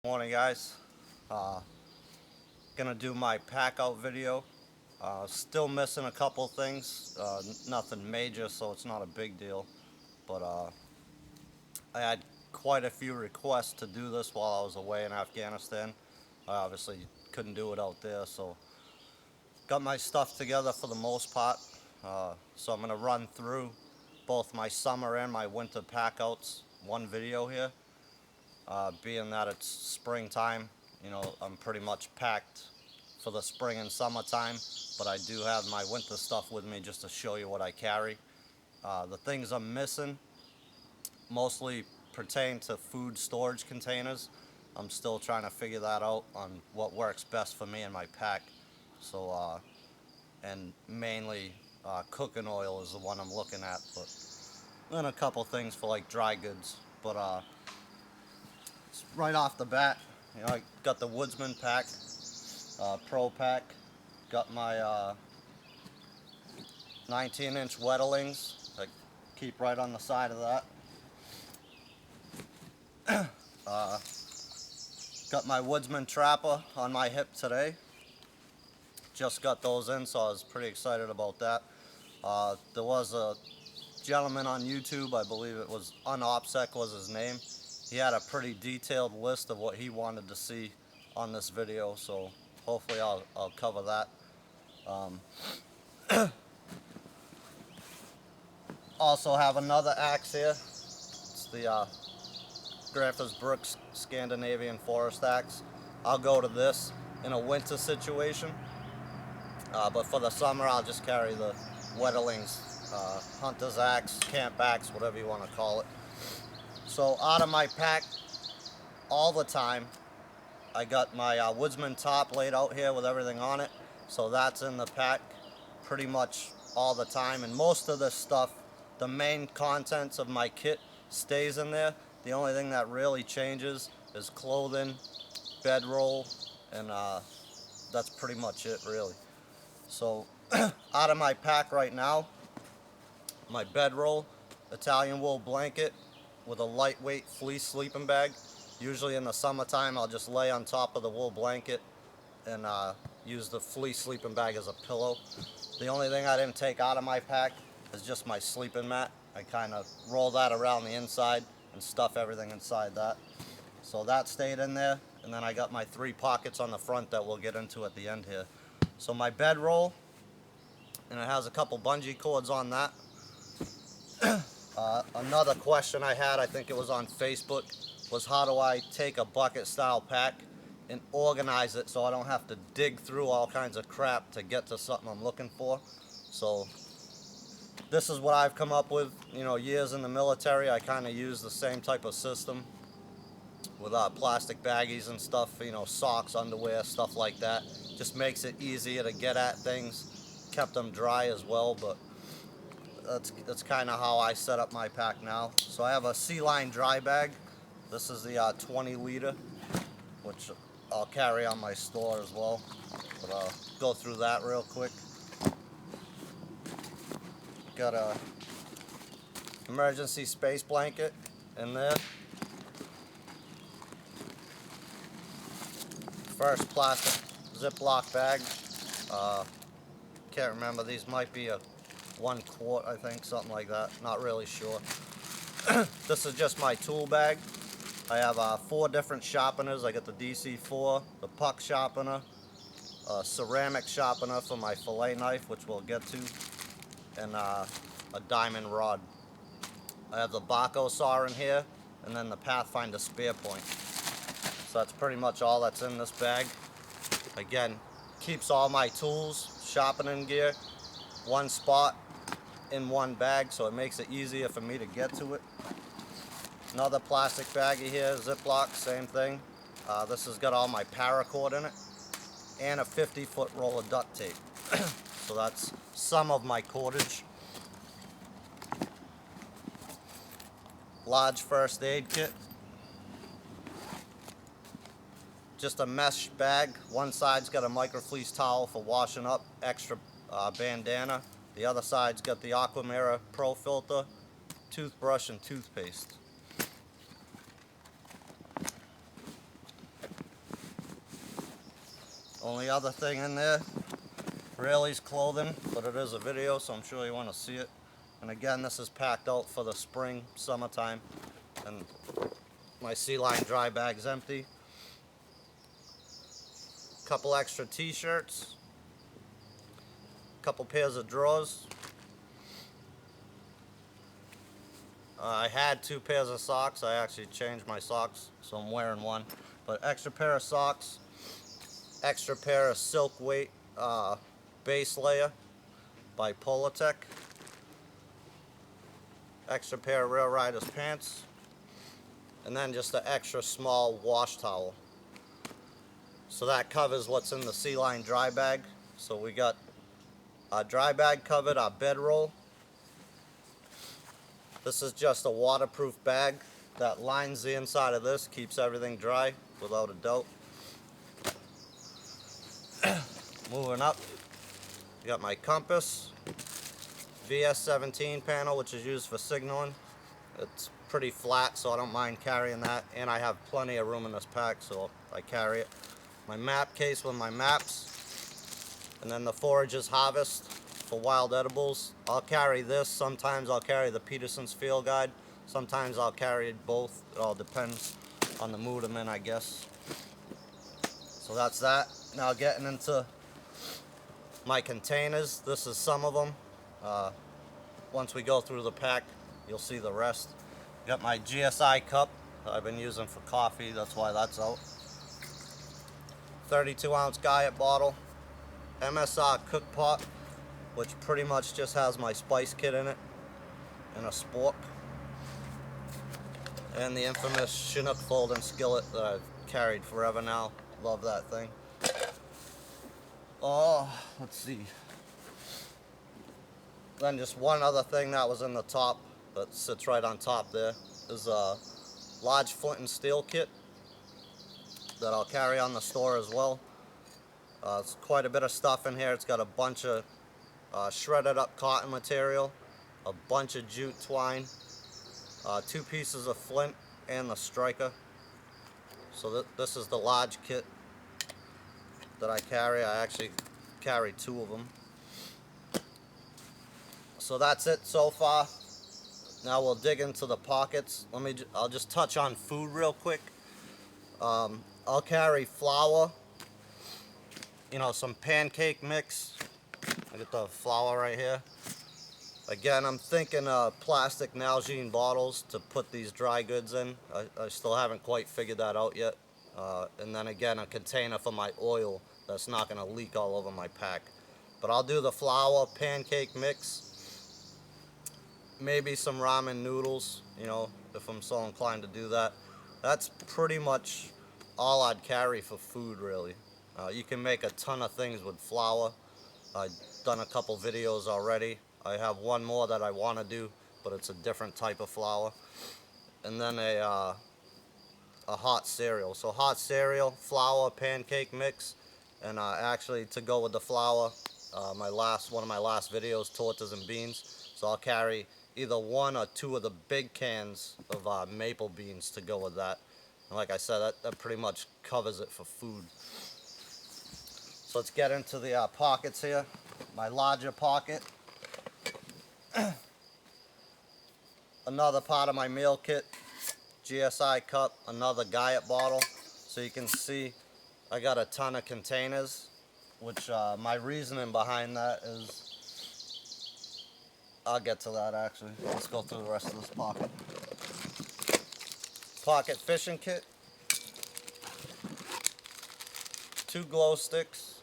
Morning, guys. Uh, Gonna do my pack out video. Still missing a couple things. Nothing major, so it's not a big deal. But I had quite a few requests to do this while I was away in Afghanistan. I obviously couldn't do it out there, so got my stuff together for the most part. So I'm gonna run through both my summer and my winter pack outs one video here. Being that it's springtime, I'm pretty much packed for the spring and summertime, but I do have my winter stuff with me just to show you what I carry. The things I'm missing mostly pertain to food storage containers. I'm still trying to figure that out on what works best for me in my pack. So, and mainly cooking oil is the one I'm looking at, but then a couple things for like dry goods. But right off the bat, I got the Woodsman pack, Pro pack. Got my 19-inch Wetterlings that keep right on the side of that. Got my Woodsman Trapper on my hip today. Just got those in, so I was pretty excited about that. There was a gentleman on YouTube, I believe it was Unopsec was his name. He had a pretty detailed list of what he wanted to see on this video, so hopefully I'll cover that. Also have another axe here. It's the Grandpa's Brooks Scandinavian Forest Axe. I'll go to this in a winter situation, but for the summer I'll just carry the Wetterlings Hunter's Axe, Camp Axe, whatever you want to call it. So out of my pack all the time, I got my Woodsman top laid out here with everything on it. So that's in the pack pretty much all the time. And most of this stuff, the main contents of my kit stays in there. The only thing that really changes is clothing, bedroll, and that's pretty much it really. So out of my pack right now, my bedroll, Italian wool blanket with a lightweight fleece sleeping bag. Usually in the summertime I'll just lay on top of the wool blanket and use the fleece sleeping bag as a pillow. The only thing I didn't take out of my pack is just my sleeping mat. I kind of roll that around the inside and stuff everything inside that. So that stayed in there, and then I got my 3 pockets on the front that we'll get into at the end here. So my bedroll, and it has a couple bungee cords on that. Another question I had, I think it was on Facebook, was how do I take a bucket style pack and organize it so I don't have to dig through all kinds of crap to get to something I'm looking for. So this is what I've come up with. Years in the military, I kind of use the same type of system with plastic baggies and stuff, socks, underwear, stuff like that. Just makes it easier to get at things. Kept them dry as well, but that's kind of how I set up my pack now. So I have a Sea-Line dry bag. This is the 20 liter, which I'll carry on my store as well. But I'll go through that real quick. Got a emergency space blanket in there. First plastic Ziploc bag. Can't remember, these might be a 1 quart, I think, something like that. Not really sure. This is just my tool bag. I have 4 different sharpeners. I got the DC4, the puck sharpener, a ceramic sharpener for my fillet knife, which we'll get to, and a diamond rod. I have the Baco saw in here, and then the Pathfinder spear point. So that's pretty much all that's in this bag. Again, keeps all my tools, sharpening gear, one spot in one bag, so it makes it easier for me to get to it. Another plastic baggie here, Ziploc, same thing. This has got all my paracord in it, and a 50-foot roll of duct tape. So that's some of my cordage. Large first aid kit. Just a mesh bag. One side's got a microfleece towel for washing up, extra bandana. The other side's got the Aquamira Pro filter, toothbrush, and toothpaste. Only other thing in there really is clothing, but it is a video, so I'm sure you want to see it. And again, this is packed out for the spring, summertime, and my sea line dry bag's empty. Couple extra t-shirts, couple pairs of drawers. I had 2 pairs of socks. I actually changed my socks, so I'm wearing one. But extra pair of socks, extra pair of silk weight base layer by Polartec, extra pair of Rail Riders pants, and then just an extra small wash towel. So that covers what's in the sea line dry bag. So we got our dry bag covered, our bedroll. This is just a waterproof bag that lines the inside of this, keeps everything dry without a doubt. Moving up, you got my compass, VS17 panel, which is used for signaling. It's pretty flat, so I don't mind carrying that, and I have plenty of room in this pack, so I carry it. My map case with my maps, and then the Forager's Harvest for wild edibles. I'll carry this. Sometimes I'll carry the Peterson's Field Guide. Sometimes I'll carry both. It all depends on the mood I'm in, I guess. So that's that. Now getting into my containers. This is some of them. Once we go through the pack, you'll see the rest. Got my GSI cup that I've been using for coffee. That's why that's out. 32-ounce Guyot bottle. MSR cook pot, which pretty much just has my spice kit in it, and a spork. And the infamous Chinook folding skillet that I've carried forever now. Love that thing. Oh, let's see. Then just one other thing that was in the top, that sits right on top there, is a large flint and steel kit that I'll carry on the store as well. It's quite a bit of stuff in here. It's got a bunch of shredded up cotton material, a bunch of jute twine, 2 pieces of flint, and the striker. So this is the large kit that I carry. I actually carry 2 of them. So that's it so far. Now we'll dig into the pockets. I'll just touch on food real quick. I'll carry flour, you know, some pancake mix. I get the flour right here. Again, I'm thinking plastic Nalgene bottles to put these dry goods in. I still haven't quite figured that out yet. And then again, a container for my oil that's not going to leak all over my pack. But I'll do the flour, pancake mix, maybe some ramen noodles, you know, if I'm so inclined to do that. That's pretty much all I'd carry for food, really. You can make a ton of things with flour. I've done a couple videos already. I have one more that I want to do, but it's a different type of flour. And then a hot cereal. So hot cereal, flour, pancake mix, and actually to go with the flour, one of my last videos, tortas and beans. So I'll carry either 1 or 2 of the big cans of maple beans to go with that. And like I said, that pretty much covers it for food. So let's get into the pockets here. My larger pocket. Another part of my meal kit. GSI cup, another Guyot bottle. So you can see I got a ton of containers, which my reasoning behind that is, I'll get to that actually. Let's go through the rest of this pocket. Pocket fishing kit, 2 glow sticks,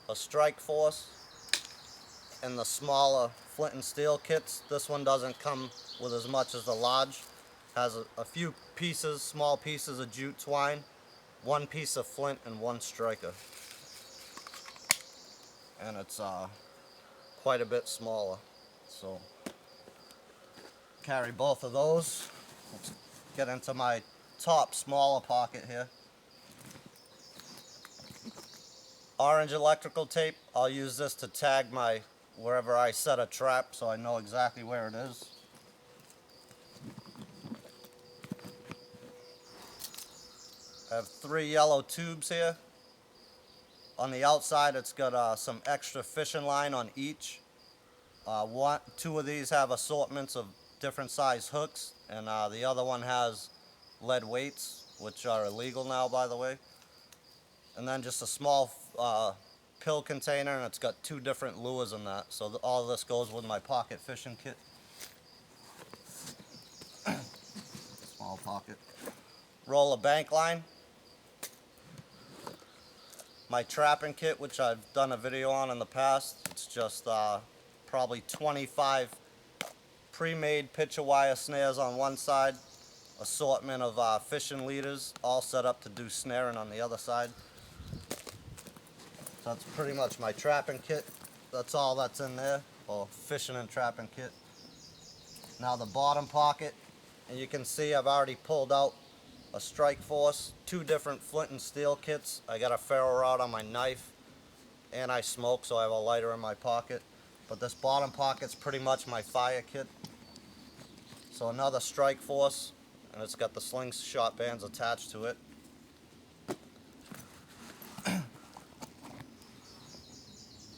a Strike Force, and the smaller flint and steel kits. This one doesn't come with as much as the large. Has a few pieces, small pieces of jute twine, 1 piece of flint, and 1 striker. And it's quite a bit smaller. So carry both of those. Let's get into my top smaller pocket here. Orange electrical tape. I'll use this to tag wherever I set a trap, so I know exactly where it is. I have 3 yellow tubes here. On the outside, it's got some extra fishing line on each. 2 of these have assortments of different size hooks, and the other one has lead weights, which are illegal now, by the way. And then just a small pill container, and it's got 2 different lures in that. So all of this goes with my pocket fishing kit. Small pocket. Roll of bank line. My trapping kit, which I've done a video on in the past. It's just probably 25 pre-made picture wire snares on one side, assortment of fishing leaders, all set up to do snaring on the other side. So that's pretty much my trapping kit. That's all that's in there, or fishing and trapping kit. Now the bottom pocket, and you can see I've already pulled out a Strike Force, 2 different flint and steel kits. I got a ferro rod on my knife, and I smoke, so I have a lighter in my pocket. But this bottom pocket's pretty much my fire kit. So another Strike Force, and it's got the slingshot bands attached to it.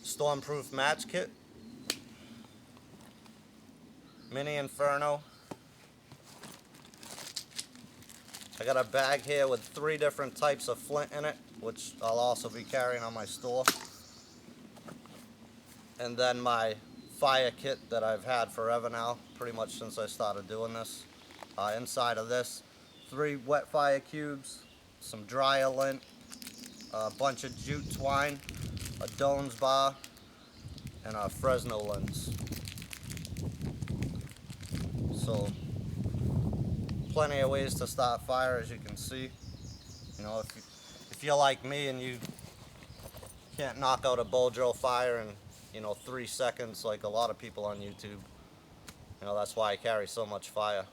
Stormproof match kit. Mini Inferno. I got a bag here with 3 different types of flint in it, which I'll also be carrying on my store. And then my fire kit that I've had forever now, pretty much since I started doing this. Inside of this, 3 wet fire cubes, some dryer lint, a bunch of jute twine, a Doan's bar, and a Fresno lens. So plenty of ways to start fire, as you can see. You know, if you're like me and you can't knock out a bow drill fire in 3 seconds like a lot of people on YouTube, that's why I carry so much fire.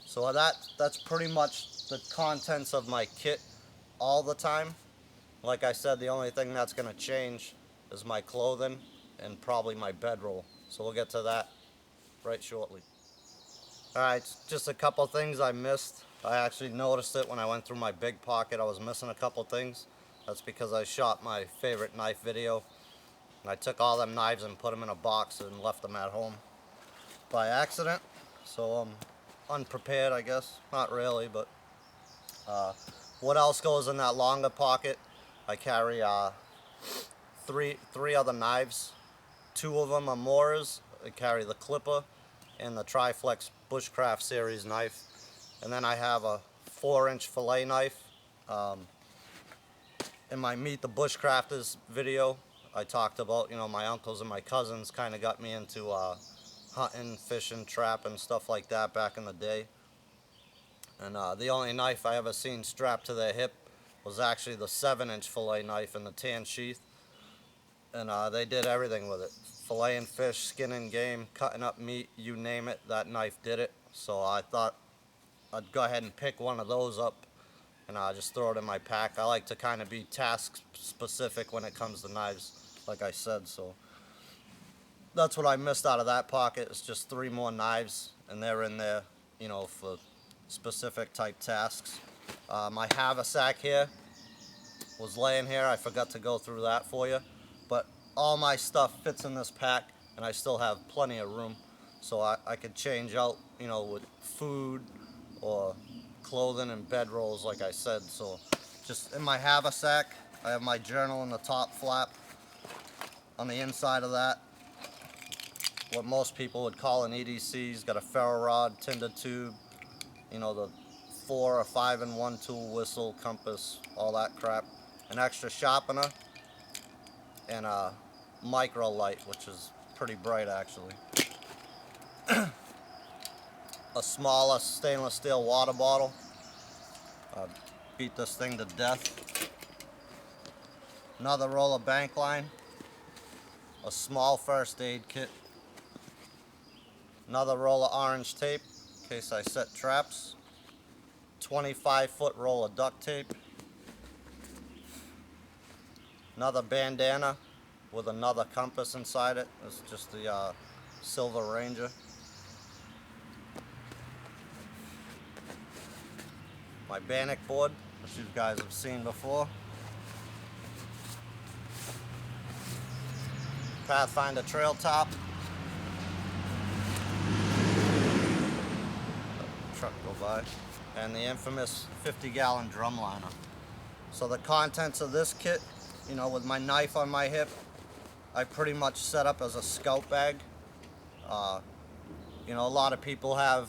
So that's pretty much the contents of my kit all the time. Like I said, the only thing that's going to change is my clothing and probably my bedroll. So we'll get to that right shortly. Alright, just a couple things I missed. I actually noticed it when I went through my big pocket. I was missing a couple things. That's because I shot my favorite knife video, and I took all them knives and put them in a box and left them at home by accident. So I'm unprepared, I guess. Not really, but what else goes in that longer pocket? I carry three other knives. 2 of them are Moores. I carry the Clipper and the Triflex Bushcraft series knife. And then I have a 4-inch fillet knife. In my Meet the Bushcrafters video, I talked about, my uncles and my cousins kind of got me into hunting, fishing, trapping, stuff like that back in the day. And the only knife I ever seen strapped to their hip was actually the 7-inch fillet knife in the tan sheath. And they did everything with it. Filleting fish, skinning game, cutting up meat, you name it, that knife did it. So I thought I'd go ahead and pick one of those up and just throw it in my pack. I like to kind of be task specific when it comes to knives, like I said. So that's what I missed out of that pocket. It's just 3 more knives, and they're in there, for specific type tasks. My haversack here was laying here. I forgot to go through that for you. But all my stuff fits in this pack, and I still have plenty of room. So I could change out, with food or clothing and bedrolls, like I said. So just in my haversack, I have my journal in the top flap. On the inside of that, what most people would call an EDC. It's got a ferro rod, tinder tube, the 4 or 5-in-1 tool, whistle, compass, all that crap. An extra sharpener, and a micro light, which is pretty bright actually. A smaller stainless steel water bottle. Beat this thing to death. Another roll of bank line. A small first aid kit. Another roll of orange tape in case I set traps. 25-foot roll of duct tape. Another bandana with another compass inside it. This is just the Silver Ranger. My bannock board, which you guys have seen before. Pathfinder trail top. Truck go by. And the infamous 50-gallon drum liner. So the contents of this kit, you know, with my knife on my hip, I pretty much set up as a scout bag. You know, a lot of people have,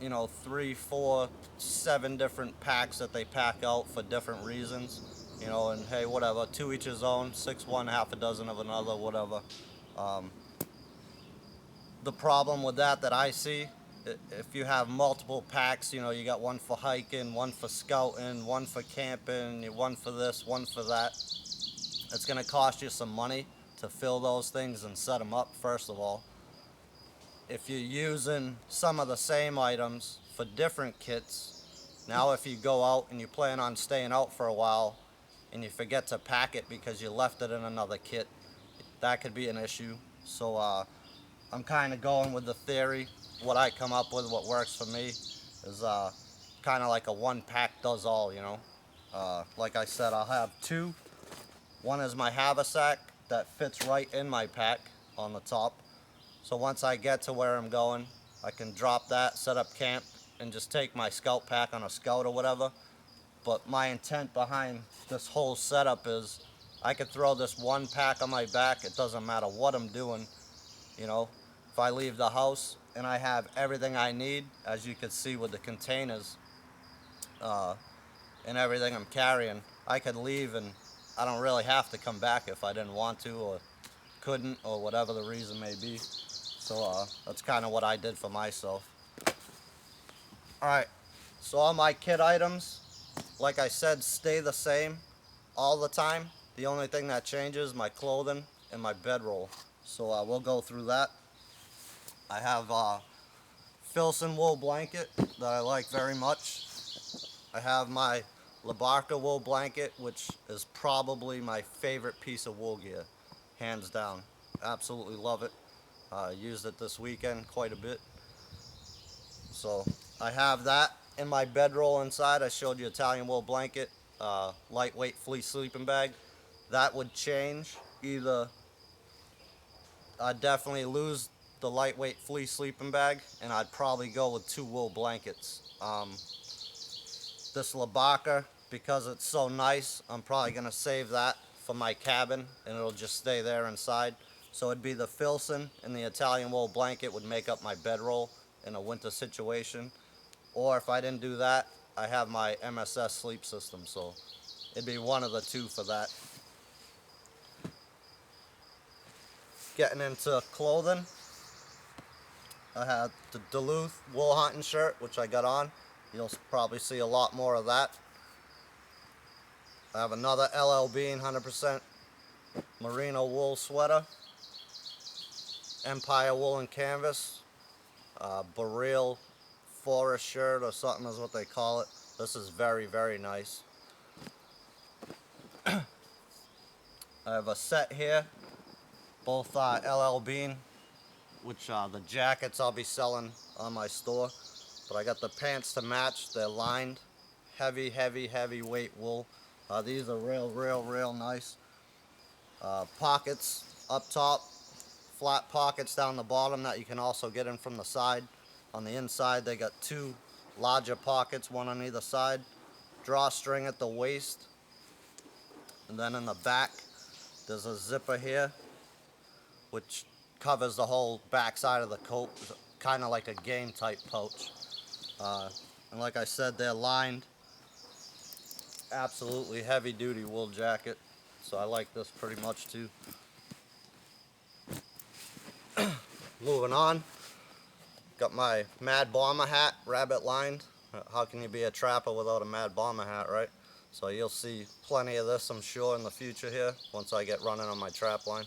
you know, 3, 4, 7 different packs that they pack out for different reasons. You know, and hey, whatever, to each his own, 6 one, half a dozen of another, whatever. The problem with that I see, if you have multiple packs, you know, you got one for hiking, one for scouting, one for camping, one for this, one for that, it's going to cost you some money to fill those things and set them up, first of all. If you're using some of the same items for different kits, now if you go out and you plan on staying out for a while and you forget to pack it because you left it in another kit, that could be an issue. So I'm kind of going with the theory. What I come up with, what works for me, is kind of like a one pack does all, you know. Like I said, I'll have 2. One is my haversack that fits right in my pack on the top. So once I get to where I'm going, I can drop that, set up camp, and just take my scout pack on a scout or whatever. But my intent behind this whole setup is I could throw this one pack on my back. It doesn't matter what I'm doing. You know, if I leave the house and I have everything I need, as you can see with the containers and everything I'm carrying, I could leave and I don't really have to come back if I didn't want to or couldn't or whatever the reason may be. So that's kind of what I did for myself. Alright, so all my kit items, like I said, stay the same all the time. The only thing that changes is my clothing and my bedroll. So we'll go through that. I have a Filson wool blanket that I like very much. I have my Labarca wool blanket, which is probably my favorite piece of wool gear, hands down. Absolutely love it. Used it this weekend quite a bit. So I have that in my bedroll inside. I showed you Italian wool blanket, lightweight fleece sleeping bag. That would change. Either I'd definitely lose the lightweight fleece sleeping bag and I'd probably go with 2 wool blankets. This Labarca, because it's so nice, I'm probably going to save that for my cabin and it'll just stay there inside. So it'd be the Filson and the Italian wool blanket would make up my bedroll in a winter situation. Or if I didn't do that, I have my MSS sleep system, so it'd be one of the 2 for that. Getting into clothing, I had the Duluth wool hunting shirt, which I got on. You'll probably see a lot more of that. I have another LL Bean 100% merino wool sweater. Empire wool and canvas, Boreal forest shirt or something is what they call it. This is very, very nice. I have a set here, both LL Bean, which the jackets I'll be selling on my store, but I got the pants to match. They're lined, heavy, heavy, heavy weight wool. These are real nice. Pockets up top, flat pockets down the bottom that you can also get in from the side. On the inside they got 2 larger pockets, one on either side. Drawstring at the waist, and then in the back there's a zipper here which covers the whole back side of the coat, kind of like a game type pouch. And like I said, they're lined. Absolutely heavy duty wool jacket, so I like this pretty much too. Moving on, got my Mad Bomber hat, rabbit lined. How can you be a trapper without a Mad Bomber hat, right? So you'll see plenty of this, I'm sure, in the future here once I get running on my trap line.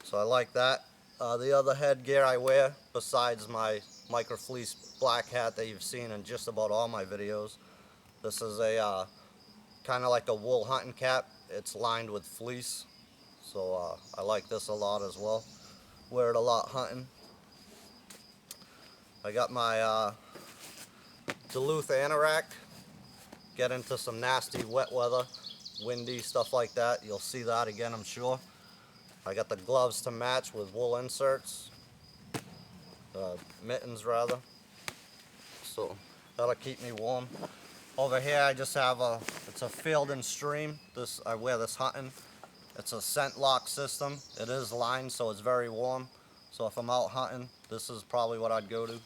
So I like that. The other headgear I wear, besides my micro fleece black hat that you've seen in just about all my videos, this is a kind of like a wool hunting cap. It's lined with fleece, so I like this a lot as well. Wear it a lot hunting. I got my Duluth anorak. get into some nasty wet weather, windy, stuff like that, you'll see that again, I'm sure. I got the gloves to match with wool inserts, mittens rather, so that'll keep me warm. Over here I just have it's a Field and Stream. I wear this hunting. It's a scent lock system. It is lined, so it's very warm. So if I'm out hunting, this is probably what I'd go to.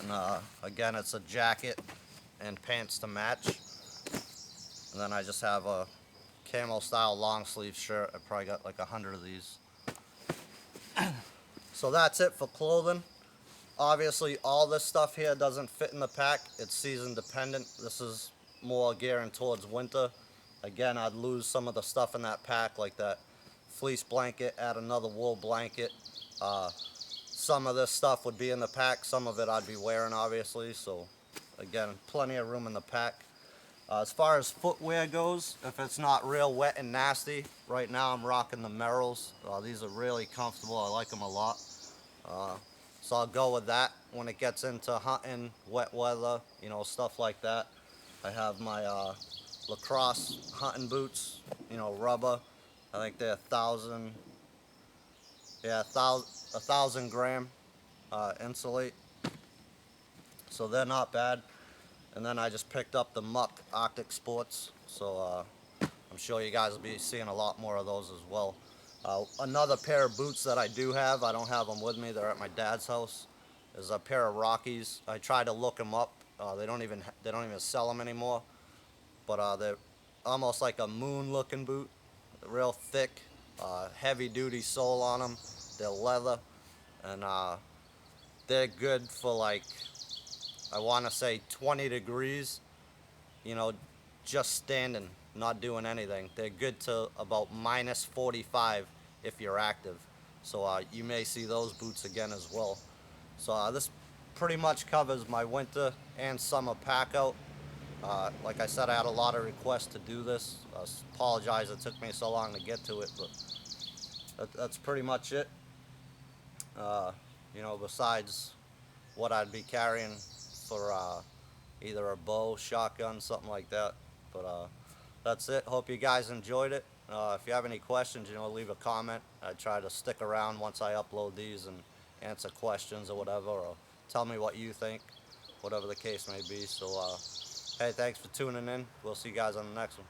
And again, it's a jacket and pants to match. And then I just have a camo style long sleeve shirt. I probably got like 100 of these. So that's it for clothing. Obviously all this stuff here doesn't fit in the pack. It's season dependent. This is more gearing towards winter. Again, I'd lose some of the stuff in that pack, like that fleece blanket, add another wool blanket. Some of this stuff would be in the pack, some of it I'd be wearing obviously, so again, plenty of room in the pack. As far as footwear goes, if it's not real wet and nasty, right now I'm rocking the Merrells. These are really comfortable, I like them a lot. So I'll go with that. When it gets into hunting, wet weather, you know, stuff like that, I have my lacrosse hunting boots, you know, rubber. I think they're 1,000 gram insulate, so they're not bad. And then I just picked up the Muck Arctic Sports, so I'm sure you guys will be seeing a lot more of those as well. Another pair of boots that I do have, I don't have them with me, they're at my dad's house, is a pair of Rockies. I tried to look them up. They don't even sell them anymore, but they're almost like a moon looking boot, real thick, heavy duty sole on them. They're leather, and they're good for, like, I want to say 20 degrees, you know, just standing, not doing anything. They're good to about minus 45 if you're active. So you may see those boots again as well. So this pretty much covers my winter and summer pack out. Like I said, I had a lot of requests to do this. I apologize it took me so long to get to it, but that's pretty much it. You know, besides what I'd be carrying for either a bow, shotgun, something like that. But that's it. Hope you guys enjoyed it. If you have any questions, you know, leave a comment. I try to stick around once I upload these and answer questions or whatever, or tell me what you think, whatever the case may be. So hey, thanks for tuning in. We'll see you guys on the next one.